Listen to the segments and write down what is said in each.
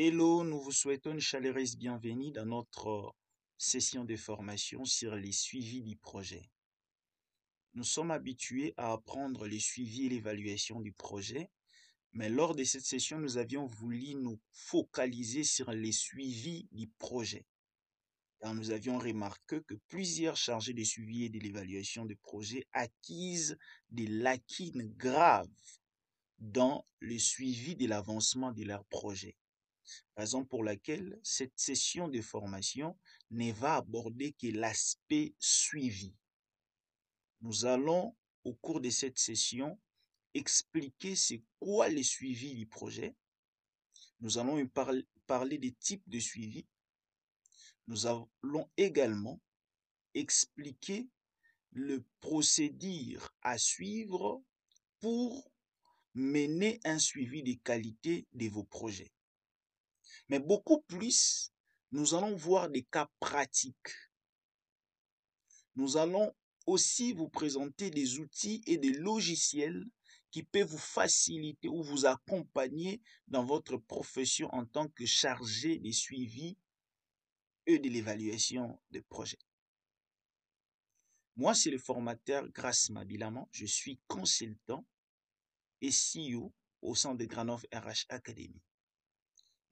Hello, nous vous souhaitons une chaleureuse bienvenue dans notre session de formation sur les suivis du projet. Nous sommes habitués à apprendre les suivis et l'évaluation du projet, mais lors de cette session, nous avions voulu nous focaliser sur les suivis du projet. Car nous avions remarqué que plusieurs chargés de suivi et de l'évaluation du projet acquisent des lacunes graves dans le suivi de l'avancement de leur projet. Raison pour laquelle cette session de formation ne va aborder que l'aspect suivi. Nous allons, au cours de cette session, expliquer c'est quoi le suivi du projet. Nous allons parler des types de suivi. Nous allons également expliquer le procédure à suivre pour mener un suivi de qualité de vos projets. Mais beaucoup plus, nous allons voir des cas pratiques. Nous allons aussi vous présenter des outils et des logiciels qui peuvent vous faciliter ou vous accompagner dans votre profession en tant que chargé de suivi et de l'évaluation de projets. Moi, c'est le formateur Grace Mabilaman. Je suis consultant et CEO au sein de Granov RH Academy.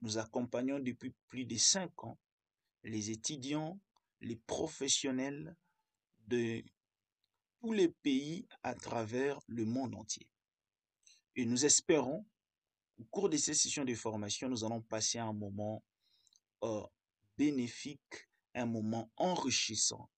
Nous accompagnons depuis plus de 5 ans les étudiants, les professionnels de tous les pays à travers le monde entier. Et nous espérons, au cours de ces sessions de formation, nous allons passer un moment bénéfique, un moment enrichissant,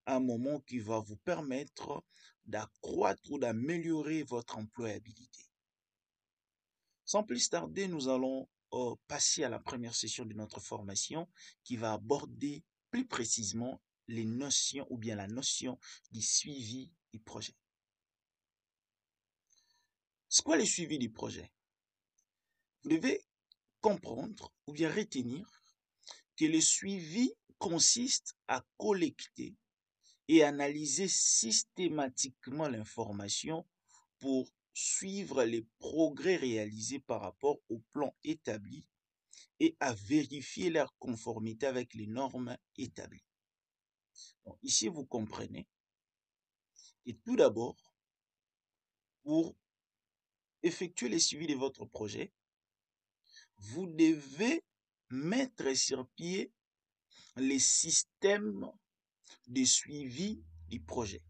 un moment qui va vous permettre d'accroître ou d'améliorer votre employabilité. Sans plus tarder, nous allons passer à la première session de notre formation qui va aborder plus précisément les notions ou bien la notion du suivi du projet. C'est quoi le suivi du projet? Vous devez comprendre ou bien retenir que le suivi consiste à collecter et analyser systématiquement l'information pour suivre les progrès réalisés par rapport au plan établi et à vérifier leur conformité avec les normes établies. Donc, ici, vous comprenez. Et tout d'abord, pour effectuer le suivi de votre projet, vous devez mettre sur pied les systèmes de suivi du projet.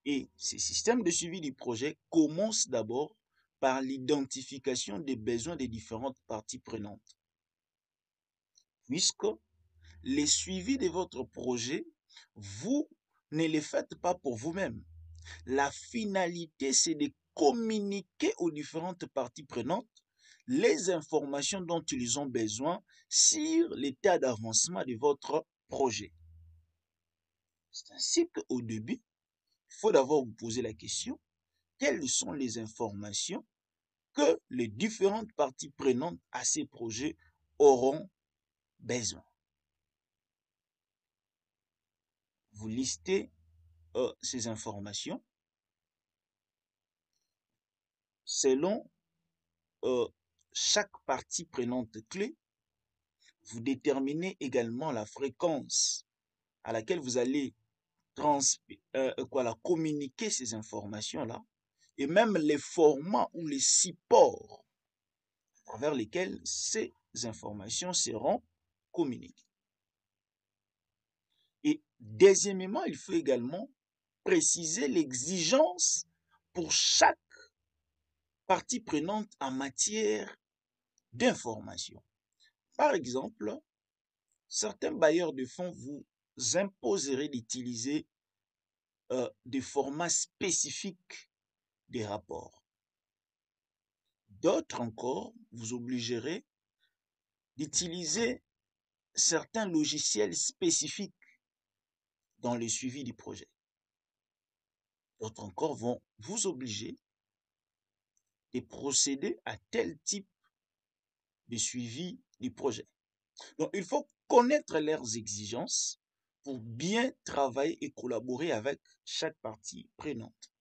Et ces systèmes de suivi du projet commencent d'abord par l'identification des besoins des différentes parties prenantes. Puisque les suivis de votre projet, vous ne les faites pas pour vous-même. La finalité, c'est de communiquer aux différentes parties prenantes les informations dont ils ont besoin sur l'état d'avancement de votre projet. C'est ainsi qu'au début, il faut d'abord vous poser la question, quelles sont les informations que les différentes parties prenantes à ces projets auront besoin? Vous listez ces informations selon chaque partie prenante clé. Vous déterminez également la fréquence à laquelle vous allez communiquer ces informations-là, et même les formats ou les supports à travers lesquels ces informations seront communiquées. Et deuxièmement, il faut également préciser l'exigence pour chaque partie prenante en matière d'information. Par exemple, certains bailleurs de fonds vous imposeraient d'utiliser des formats spécifiques des rapports. D'autres encore vous obligerez d'utiliser certains logiciels spécifiques dans le suivi du projet. D'autres encore vont vous obliger de procéder à tel type de suivi du projet. Donc, il faut connaître leurs exigences pour bien travailler et collaborer avec chaque partie prenante.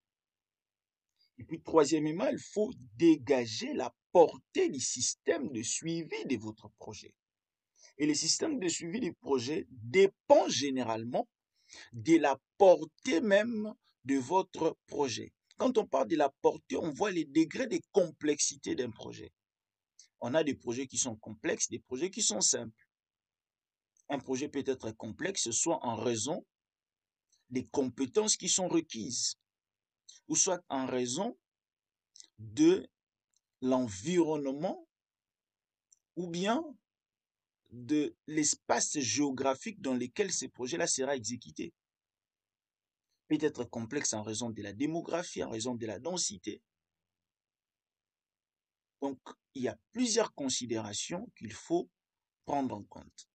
Et puis, troisièmement, il faut dégager la portée du système de suivi de votre projet. Et le système de suivi du projet dépend généralement de la portée même de votre projet. Quand on parle de la portée, on voit les degrés de complexité d'un projet. On a des projets qui sont complexes, des projets qui sont simples. Un projet peut être complexe soit en raison des compétences qui sont requises, ou soit en raison de l'environnement ou bien de l'espace géographique dans lequel ce projet-là sera exécuté. Peut être complexe en raison de la démographie, en raison de la densité. Donc, il y a plusieurs considérations qu'il faut prendre en compte.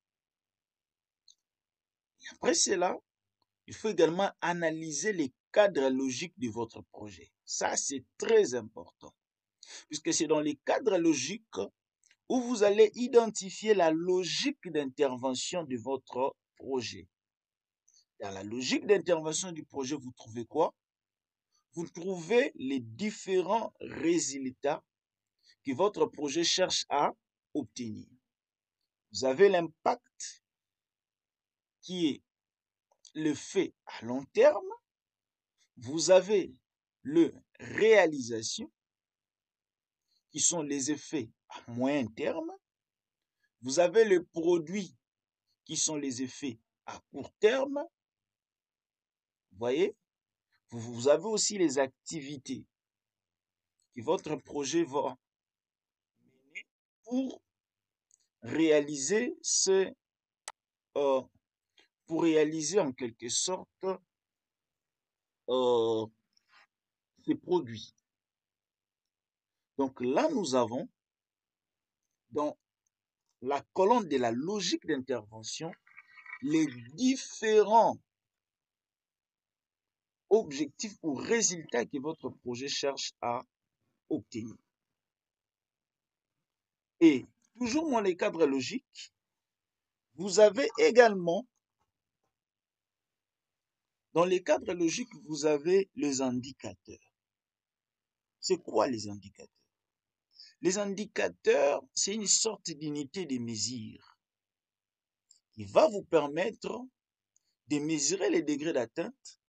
Et après cela, il faut également analyser les cadres logiques de votre projet. Ça, c'est très important, puisque c'est dans les cadres logiques où vous allez identifier la logique d'intervention de votre projet. Dans la logique d'intervention du projet, vous trouvez quoi? Vous trouvez les différents résultats que votre projet cherche à obtenir. Vous avez l'impact qui est le fait à long terme. Vous avez le réalisation qui sont les effets à moyen terme. Vous avez le produit qui sont les effets à court terme. Vous voyez? Vous avez aussi les activités que votre projet va mener pour réaliser pour réaliser en quelque sorte ces produits. Donc là, nous avons dans la colonne de la logique d'intervention les différents objectifs ou résultats que votre projet cherche à obtenir. Et toujours dans les cadres logiques, vous avez également, dans les cadres logiques, vous avez les indicateurs. C'est quoi les indicateurs? Les indicateurs, c'est une sorte d'unité de mesure qui va vous permettre de mesurer les degrés d'atteinte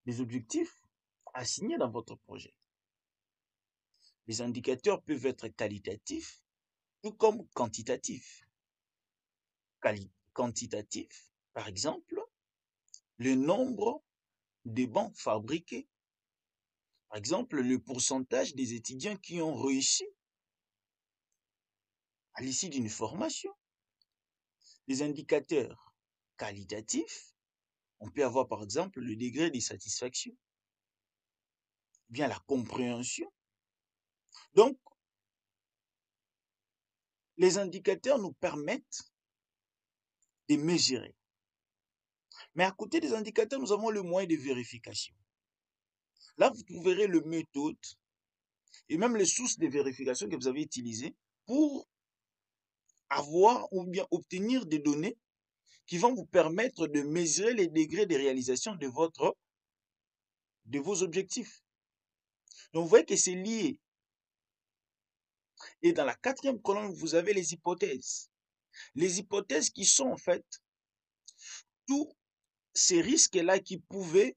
des objectifs assignés dans votre projet. Les indicateurs peuvent être qualitatifs tout comme quantitatifs. Quantitatif, par exemple, le nombre de bancs fabriqués. Par exemple, le pourcentage des étudiants qui ont réussi à l'issue d'une formation. Les indicateurs qualitatifs, on peut avoir par exemple le degré de satisfaction, bien la compréhension. Donc, les indicateurs nous permettent de mesurer. Mais à côté des indicateurs, nous avons le moyen de vérification. Là, vous trouverez le méthode et même les sources de vérification que vous avez utilisées pour avoir ou bien obtenir des données qui vont vous permettre de mesurer les degrés de réalisation de vos objectifs. Donc, vous voyez que c'est lié. Et dans la quatrième colonne, vous avez les hypothèses. Les hypothèses qui sont en fait tous ces risques-là qui pouvaient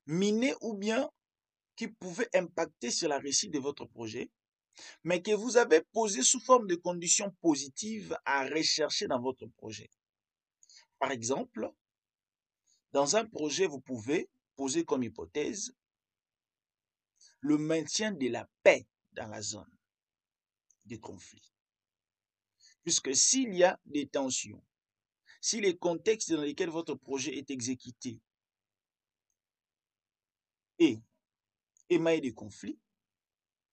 miner ou bien qui pouvaient impacter sur la réussite de votre projet, mais que vous avez posé sous forme de conditions positives à rechercher dans votre projet. Par exemple, dans un projet, vous pouvez poser comme hypothèse le maintien de la paix dans la zone de conflit. Puisque s'il y a des tensions, si les contextes dans lesquels votre projet est exécuté est émaillé de conflits,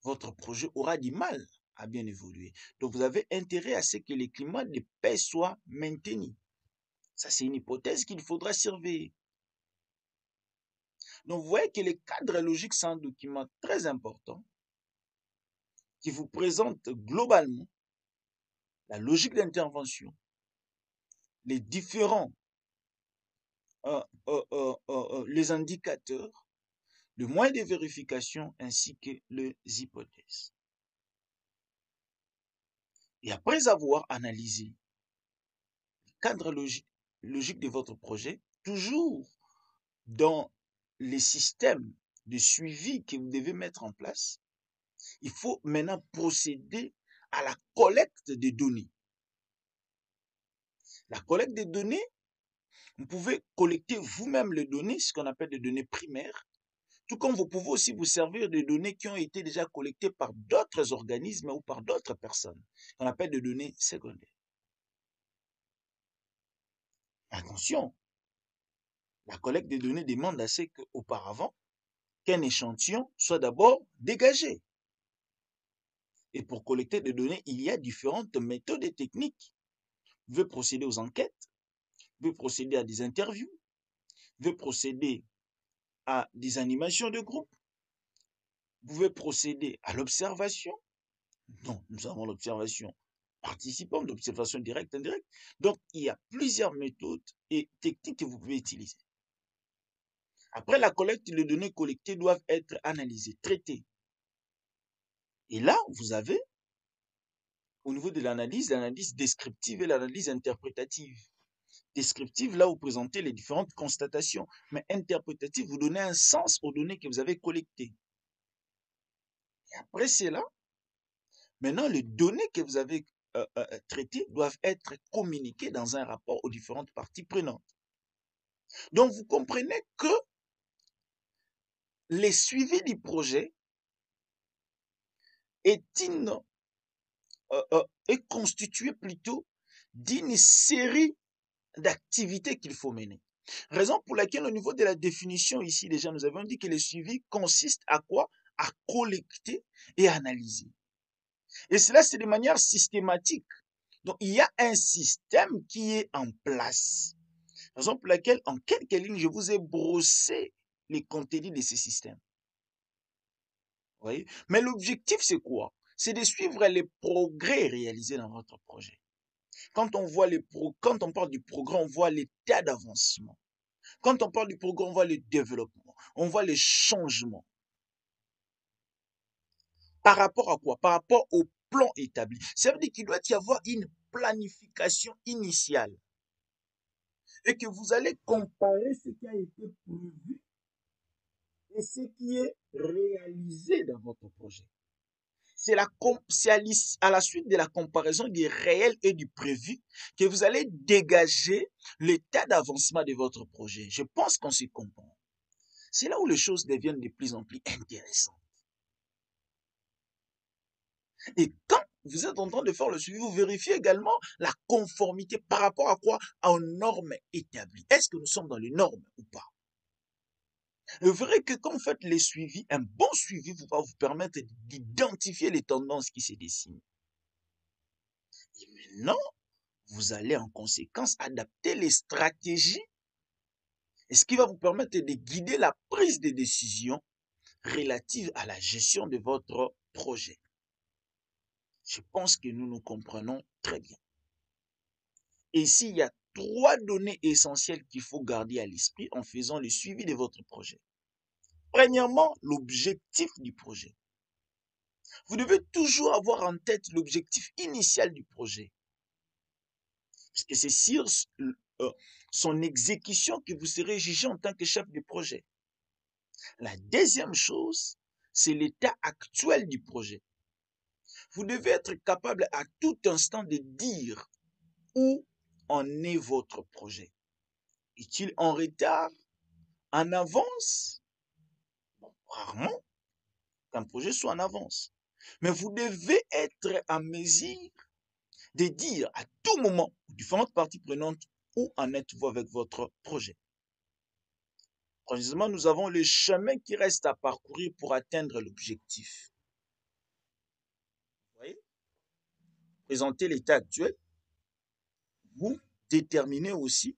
votre projet aura du mal à bien évoluer. Donc vous avez intérêt à ce que le climat de paix soit maintenu. Ça, c'est une hypothèse qu'il faudra surveiller. Donc vous voyez que le cadre logique, c'est un document très important qui vous présente globalement la logique d'intervention, les différents les indicateurs, le moyen de vérification ainsi que les hypothèses. Et après avoir analysé le cadre logique de votre projet, toujours dans les systèmes de suivi que vous devez mettre en place, il faut maintenant procéder à la collecte des données. La collecte des données, vous pouvez collecter vous-même les données, ce qu'on appelle des données primaires, tout comme vous pouvez aussi vous servir de données qui ont été déjà collectées par d'autres organismes ou par d'autres personnes, qu'on appelle des données secondaires. Attention, la collecte des données demande assez qu'auparavant, qu'un échantillon soit d'abord dégagé. Et pour collecter des données, il y a différentes méthodes et techniques. Vous pouvez procéder aux enquêtes, vous pouvez procéder à des interviews, vous pouvez procéder à des animations de groupe, vous pouvez procéder à l'observation. Donc, nous avons l'observation participante, l'observation directe, indirecte. Donc, il y a plusieurs méthodes et techniques que vous pouvez utiliser. Après la collecte, les données collectées doivent être analysées, traitées. Et là, vous avez, au niveau de l'analyse descriptive et l'analyse interprétative. Descriptive, là, vous présentez les différentes constatations, mais interprétative, vous donnez un sens aux données que vous avez collectées. Et après cela, maintenant, les données que vous avez traitées doivent être communiquées dans un rapport aux différentes parties prenantes. Donc, vous comprenez que les suivis du projet est constitué plutôt d'une série d'activités qu'il faut mener. Raison pour laquelle au niveau de la définition ici, déjà, nous avons dit que le suivi consiste à quoi? À collecter et analyser. Et cela, c'est de manière systématique. Donc, il y a un système qui est en place. Raison pour laquelle, en quelques lignes, je vous ai brossé les contenus de ce système. Vous voyez? Mais l'objectif, c'est quoi? C'est de suivre les progrès réalisés dans votre projet. Quand on parle du progrès, on voit l'état d'avancement. Quand on parle du progrès, on voit le développement, on voit les changements. Par rapport à quoi? Par rapport au plan établi. Ça veut dire qu'il doit y avoir une planification initiale et que vous allez comparer ce qui a été prévu et ce qui est réalisé dans votre projet. C'est à la suite de la comparaison du réel et du prévu que vous allez dégager l'état d'avancement de votre projet. Je pense qu'on se comprend. C'est là où les choses deviennent de plus en plus intéressantes. Et quand vous êtes en train de faire le suivi, vous vérifiez également la conformité par rapport à quoi? Aux normes établies. Est-ce que nous sommes dans les normes ou pas? Vous verrez que quand vous faites les suivis, un bon suivi va vous permettre d'identifier les tendances qui se dessinent. Et maintenant, vous allez en conséquence adapter les stratégies, et ce qui va vous permettre de guider la prise de décision relative à la gestion de votre projet. Je pense que nous nous comprenons très bien. Et ici, il y a 3 données essentielles qu'il faut garder à l'esprit en faisant le suivi de votre projet. Premièrement, l'objectif du projet. Vous devez toujours avoir en tête l'objectif initial du projet. Parce que c'est sur son exécution que vous serez jugé en tant que chef de projet. La deuxième chose, c'est l'état actuel du projet. Vous devez être capable à tout instant de dire où en est votre projet. Est-il en retard, en avance? Bon, rarement qu'un projet soit en avance. Mais vous devez être en mesure de dire à tout moment aux différentes parties prenantes où en êtes-vous avec votre projet. Précisément, nous avons le chemin qui reste à parcourir pour atteindre l'objectif. Vous voyez? Présentez l'état actuel. Vous déterminez aussi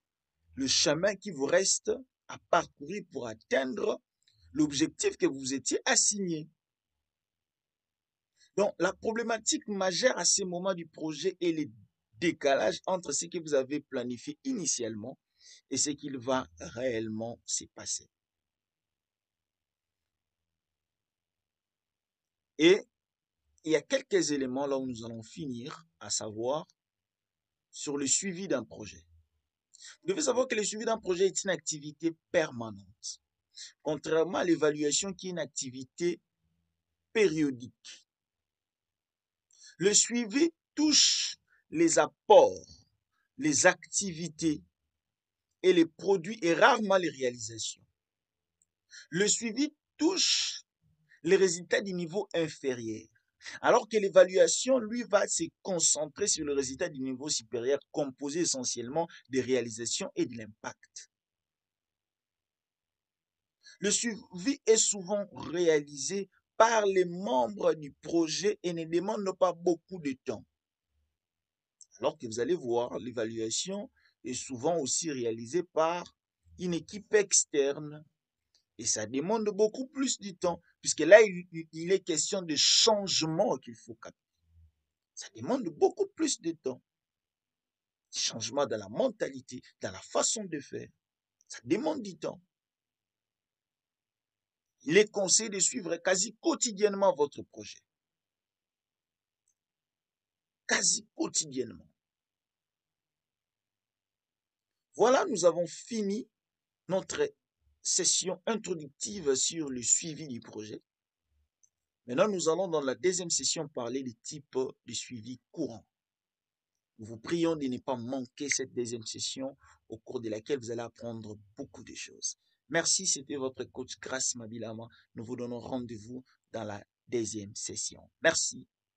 le chemin qui vous reste à parcourir pour atteindre l'objectif que vous étiez assigné. Donc, la problématique majeure à ce moment du projet est le décalage entre ce que vous avez planifié initialement et ce qu'il va réellement se passer. Et il y a quelques éléments là où nous allons finir, à savoir sur le suivi d'un projet. Vous devez savoir que le suivi d'un projet est une activité permanente, contrairement à l'évaluation qui est une activité périodique. Le suivi touche les apports, les activités et les produits et rarement les réalisations. Le suivi touche les résultats du niveau inférieur, alors que l'évaluation, lui, va se concentrer sur le résultat du niveau supérieur, composé essentiellement des réalisations et de l'impact. Le suivi est souvent réalisé par les membres du projet et ne demande pas beaucoup de temps. Alors que vous allez voir, l'évaluation est souvent aussi réalisée par une équipe externe et ça demande beaucoup plus de temps, puisque là, il est question de changement qu'il faut capter. Ça demande beaucoup plus de temps. Changement dans la mentalité, dans la façon de faire. Ça demande du temps. Il est conseillé de suivre quasi quotidiennement votre projet. Quasi quotidiennement. Voilà, nous avons fini notre session introductive sur le suivi du projet. Maintenant, nous allons dans la deuxième session parler des types de suivi courant. Nous vous prions de ne pas manquer cette deuxième session au cours de laquelle vous allez apprendre beaucoup de choses. Merci, c'était votre coach Grace Mabilama. Nous vous donnons rendez-vous dans la deuxième session. Merci.